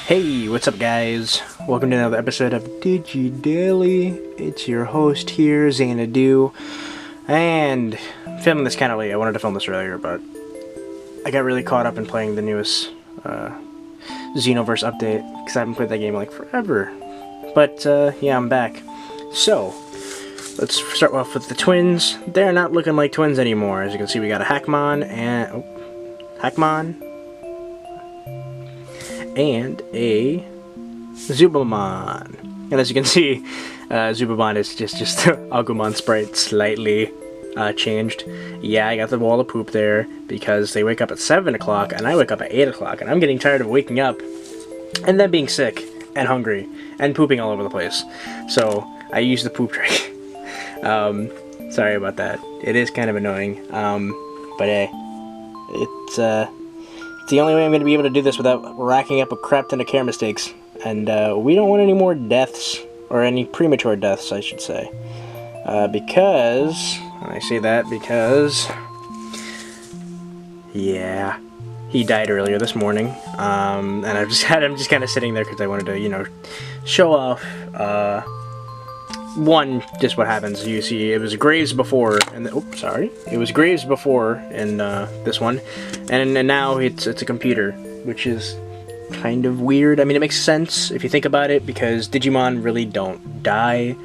Hey, what's up guys? Welcome to another episode of DigiDaily. It's your host here, Xanadu. And I'm filming this kind of late. I wanted to film this earlier, but I got really caught up in playing the newest Xenoverse update, because I haven't played that game in like forever. But yeah, I'm back. So, let's start off with the twins. They're not looking like twins anymore. As you can see, we got a Hackmon and... and a Zubamon. And as you can see, Zubamon is just Agumon sprite slightly changed. Yeah, I got the wall of poop there because they wake up at 7 o'clock and I wake up at 8 o'clock, and I'm getting tired of waking up and then being sick and hungry and pooping all over the place. So I use the poop trick. Sorry about that. It is kind of annoying. But hey, it's the only way I'm going to be able to do this without racking up a crap ton of care mistakes. And we don't want any more deaths, or any premature deaths, I should say. Because, I say that because, yeah, he died earlier this morning. And I'm just kind of sitting there because I wanted to, you know, show off, one, just what happens. You see, it was Graves before, and it was Graves before in this one, and now it's a computer, which is kind of weird. I mean, it makes sense if you think about it, because Digimon really don't die.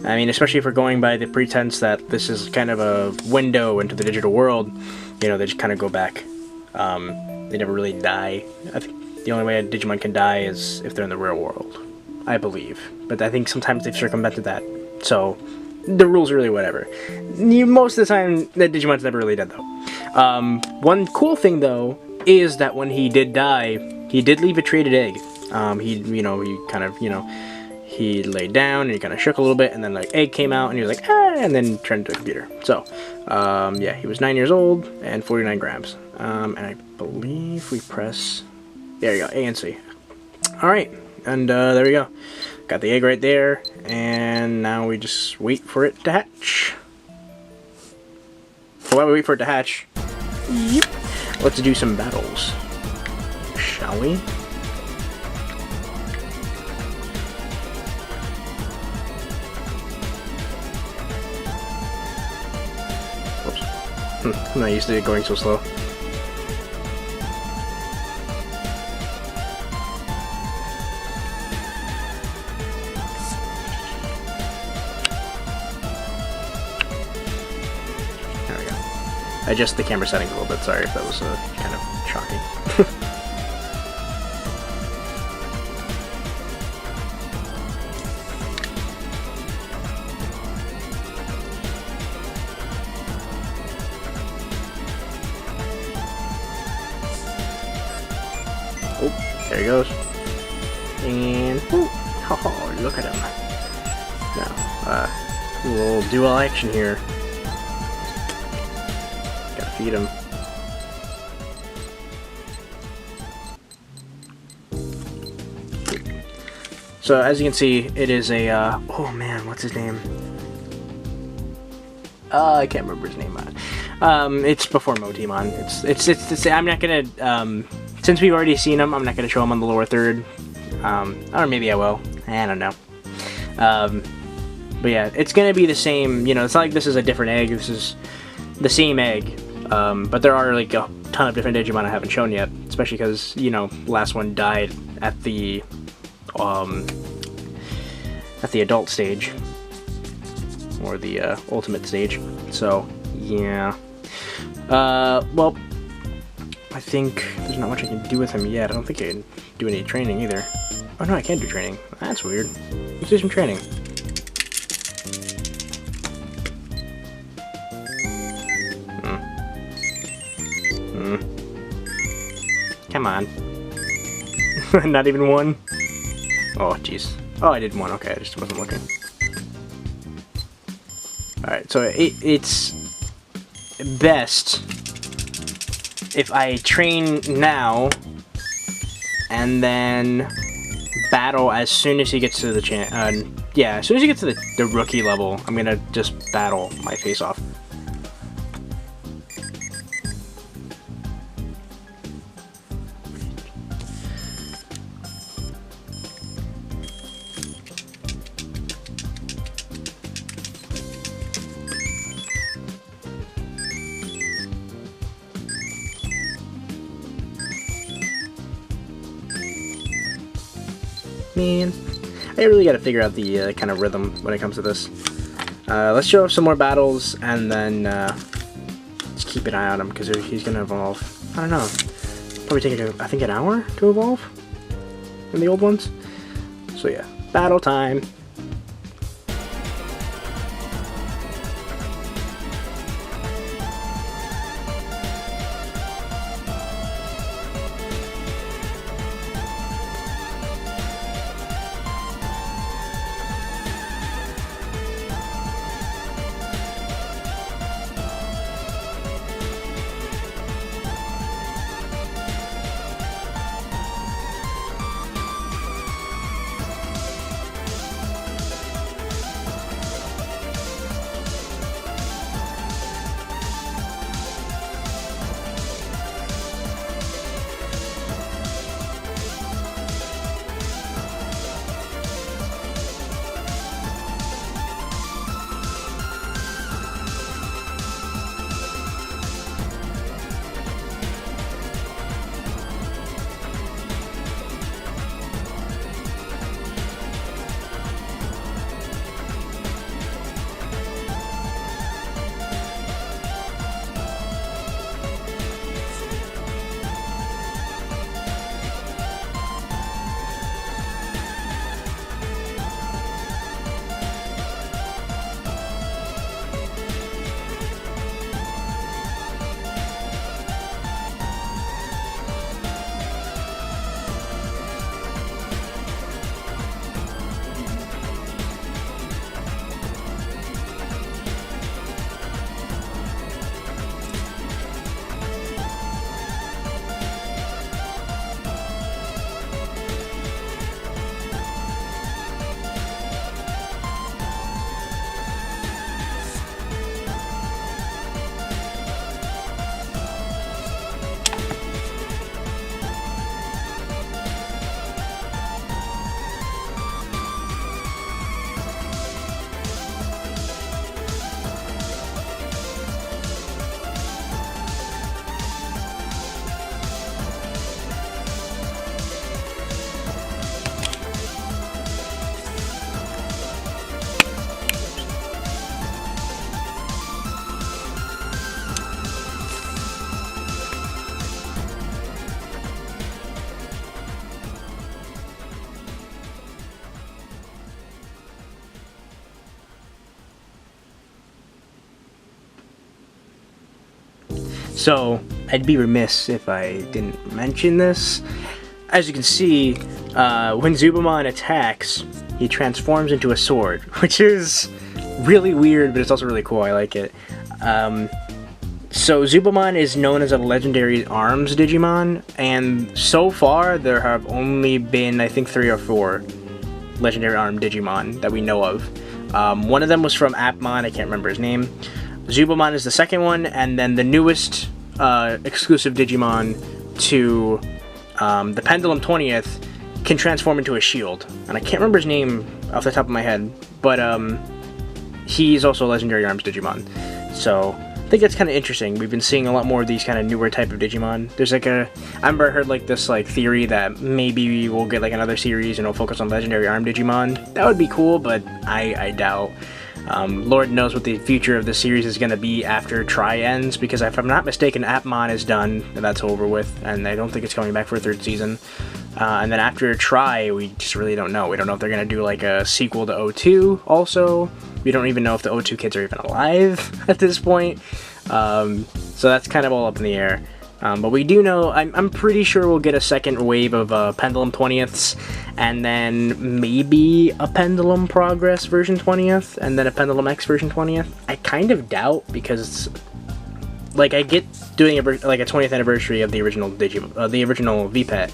I mean, especially if we're going by the pretense that this is kind of a window into the digital world. You know, they just kind of go back. They never really die. I think the only way a Digimon can die is if they're in the real world, I believe. But I think sometimes they've circumvented that. So, the rules are really whatever. Most of the time, the Digimon's never really dead, though. One cool thing, though, is that when he did die, he did leave a traded egg. He laid down, and he kind of shook a little bit, and then, like, egg came out, and he was like, ah, and then turned into a computer. So, yeah, he was 9 years old, and 49 grams. And I believe we press... There you go, A and C. Alright, and there we go. Got the egg right there, and now we just wait for it to hatch. So while we wait for it to hatch, yep, let's do some battles, shall we? Oops. I'm not used to it going so slow. Adjust the camera settings a little bit. Sorry if that was kind of shocking. Oh, there he goes. And oh, look at him. Now, a little dual action here. Feed him. So as you can see, it is a oh man, what's his name? I can't remember his name. It's before Motimon. It's I'm not gonna since we've already seen him, I'm not gonna show him on the lower third. Or maybe I will. I don't know. But yeah, it's gonna be the same. You know, it's not like this is a different egg. This is the same egg. But there are like a ton of different Digimon I haven't shown yet, especially because, you know, last one died at the adult stage, or the ultimate stage. So yeah. Well, I think there's not much I can do with him yet. I don't think I can do any training either. Oh no, I can do training. That's weird. Let's do some training. Come on. Not even one? Oh, jeez. Oh, I did one. Okay, I just wasn't looking. Alright, so it's best if I train now and then battle as soon as he gets to the yeah, as soon as he gets to the rookie level, I'm gonna just battle my face off. man. I really gotta figure out the kind of rhythm when it comes to this. Let's show off some more battles, and then just keep an eye on him, because he's gonna evolve. I don't know. Probably take, I think, an hour to evolve in the old ones. So yeah, battle time. So, I'd be remiss if I didn't mention this. As you can see, when Zubamon attacks, he transforms into a sword, which is really weird, but it's also really cool. I like it. So Zubamon is known as a legendary arms Digimon, and so far there have only been, I think, 3 or 4 legendary arm Digimon that we know of. One of them was from Appmon, I can't remember his name. Zubamon is the second one, and then the newest exclusive Digimon to the Pendulum 20th can transform into a shield. And I can't remember his name off the top of my head, but he's also a legendary arms Digimon. So I think that's kind of interesting. We've been seeing a lot more of these kind of newer type of Digimon. There's like I remember I heard like this like theory that maybe we'll get like another series and it'll focus on legendary arm Digimon. That would be cool, but I doubt. Lord knows what the future of the series is going to be after Tri ends, because if I'm not mistaken, Appmon is done, and that's over with, and I don't think it's coming back for a 3rd season. And then after Tri, we just really don't know. We don't know if they're going to do like a sequel to O2 also. We don't even know if the O2 kids are even alive at this point. So that's kind of all up in the air. But we do know, I'm pretty sure we'll get a second wave of Pendulum 20ths, and then maybe a Pendulum Progress version 20th, and then a Pendulum X version 20th. I kind of doubt, because like I get doing like a 20th anniversary of the original the original VPET,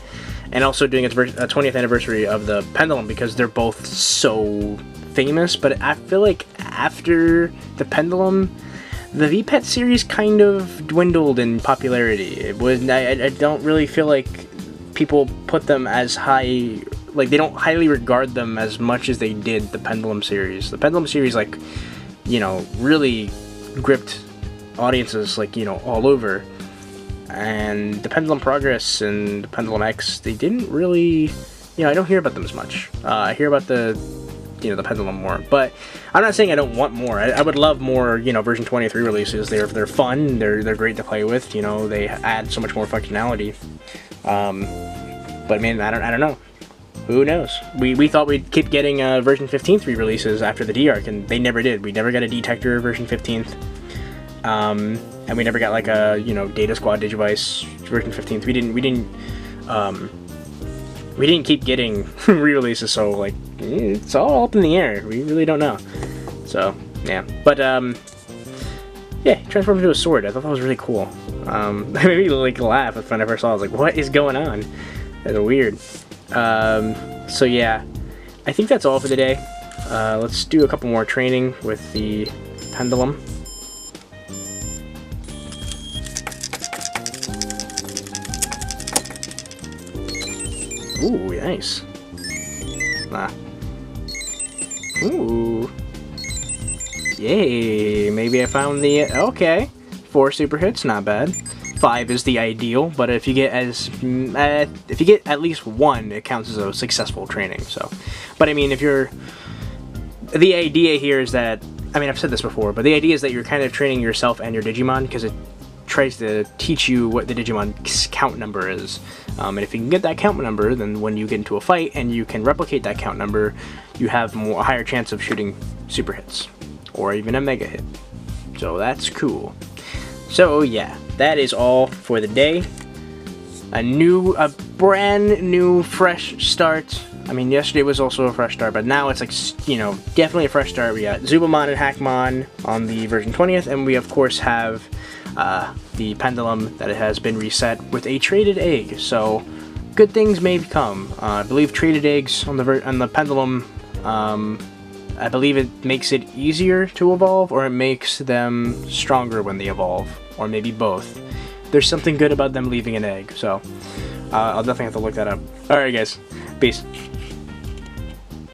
and also doing a 20th anniversary of the Pendulum, because they're both so famous. But I feel like after the Pendulum, the VPET series kind of dwindled in popularity. It was I don't really feel like people put them as high, like they don't highly regard them as much as they did the Pendulum series. The Pendulum series, like, you know, really gripped audiences, like, you know, all over. And the Pendulum Progress and the Pendulum X, they didn't really you know, I don't hear about them as much. I hear about the, you know, the Pendulum more, but I'm not saying I don't want more. I would love more, you know, version 23 releases. They're fun. They're great to play with. You know, they add so much more functionality. But man, I don't know. Who knows? We thought we'd keep getting version 15th re-releases after the D-Arc, and they never did. We never got a Detector version 15th. And we never got like a, you know, Data Squad Digivice version 15th. We didn't keep getting re-releases, so like it's all up in the air. We really don't know. So yeah, but yeah, transformed into a sword. I thought that was really cool. I made me like laugh when I first saw it. I was like, what is going on? That's weird. So yeah, I think that's all for the day. Let's do a couple more training with the Pendulum. Ooh, nice. Ah. Ooh. Yay, maybe I found the... Okay. 4 super hits, not bad. 5 is the ideal, but if you get at least 1, it counts as a successful training, so... But I mean, if you're... The idea here is that... I mean, I've said this before, but the idea is that you're kind of training yourself and your Digimon, because it tries to teach you what the Digimon's count number is. And if you can get that count number, then when you get into a fight and you can replicate that count number, you have a higher chance of shooting super hits, or even a mega hit. So that's cool. So yeah, that is all for the day. A brand new fresh start. I mean, yesterday was also a fresh start, but now it's like, you know, definitely a fresh start. We got Zubamon and Hackmon on the version 20th, and we of course have the Pendulum that it has been reset with a traded egg. So good things may come. I believe traded eggs on the Pendulum. I believe it makes it easier to evolve, or it makes them stronger when they evolve, or maybe both. There's something good about them leaving an egg, so I'll definitely have to look that up. Alright guys, peace.